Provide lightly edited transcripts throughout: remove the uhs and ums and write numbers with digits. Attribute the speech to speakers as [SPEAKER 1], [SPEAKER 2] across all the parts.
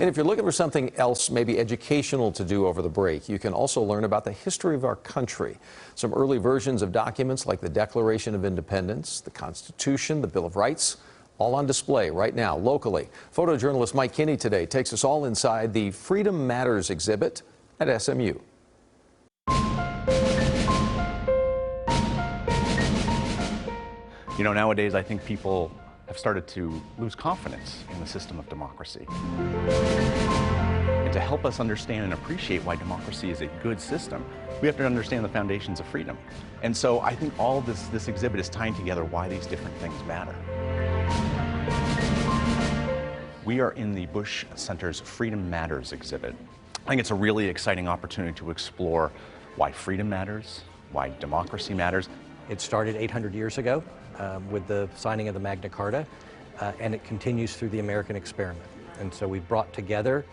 [SPEAKER 1] And if you're looking for something else, maybe educational to do over the break, you can also learn about the history of our country. Some early versions of documents like the Declaration of Independence, the Constitution, the Bill of Rights, all on display right now locally. Photojournalist Mike Kinney today takes us all inside the Freedom Matters exhibit at SMU.
[SPEAKER 2] You know, nowadays I think people have started to lose confidence in the system of democracy. And to help us understand and appreciate why democracy is a good system, we have to understand the foundations of freedom. And so I think all this exhibit is tying together why these different things matter. We are in the Bush Center's Freedom Matters exhibit. I think it's a really exciting opportunity to explore why freedom matters, why democracy matters.
[SPEAKER 3] It started 800 years ago with the signing of the Magna Carta, and it continues through the American experiment. And so we've brought together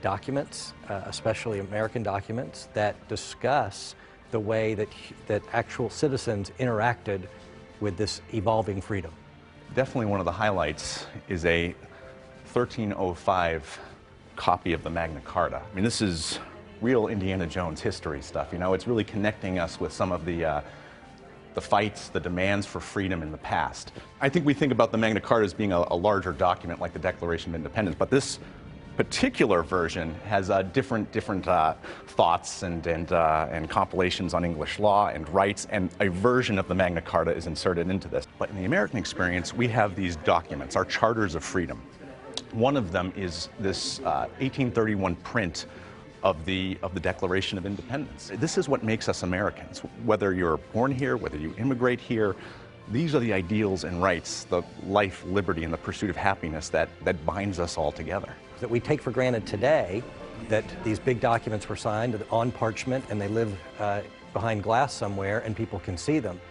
[SPEAKER 3] documents, especially American documents, that discuss the way that actual citizens interacted with this evolving freedom.
[SPEAKER 2] Definitely one of the highlights is a 1305 copy of the Magna Carta. I mean, this is real Indiana Jones history stuff. You know, it's really connecting us with some of the fights, the demands for freedom in the past. I think we think about the Magna Carta as being a larger document like the Declaration of Independence, but this particular version has different thoughts and compilations on English law and rights, and a version of the Magna Carta is inserted into this. But in the American experience, we have these documents, our charters of freedom. One of them is this 1831 print of the Declaration of Independence. This is what makes us Americans. Whether you're born here, whether you immigrate here, these are the ideals and rights, the life, liberty, and the pursuit of happiness that binds us all together.
[SPEAKER 3] That we take for granted today that these big documents were signed on parchment and they live behind glass somewhere and people can see them.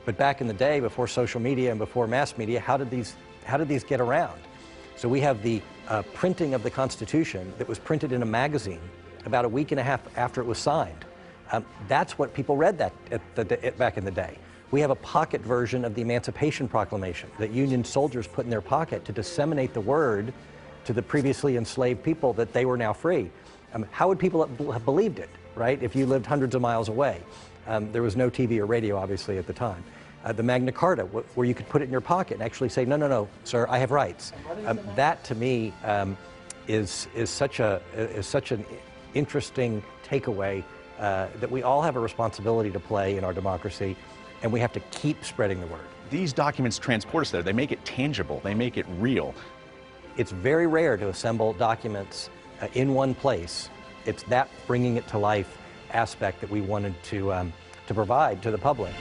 [SPEAKER 3] But back in the day, before social media and before mass media, how did these get around? So we have the printing of the Constitution that was printed in a magazine about a week and a half after it was signed. That's what people read back in the day. We have a pocket version of the Emancipation Proclamation that Union soldiers put in their pocket to disseminate the word to the previously enslaved people that they were now free. How would people have believed it, right, if you lived hundreds of miles away? There was no TV or radio, obviously, at the time. The Magna Carta, where you could put it in your pocket and actually say, no, sir, I have rights. That, to me, is such an interesting takeaway that we all have a responsibility to play in our democracy, and we have to keep spreading the word.
[SPEAKER 2] These documents transport us there. They make it tangible. They make it real.
[SPEAKER 3] It's very rare to assemble documents in one place. It's that bringing it to life aspect that we wanted to provide to the public.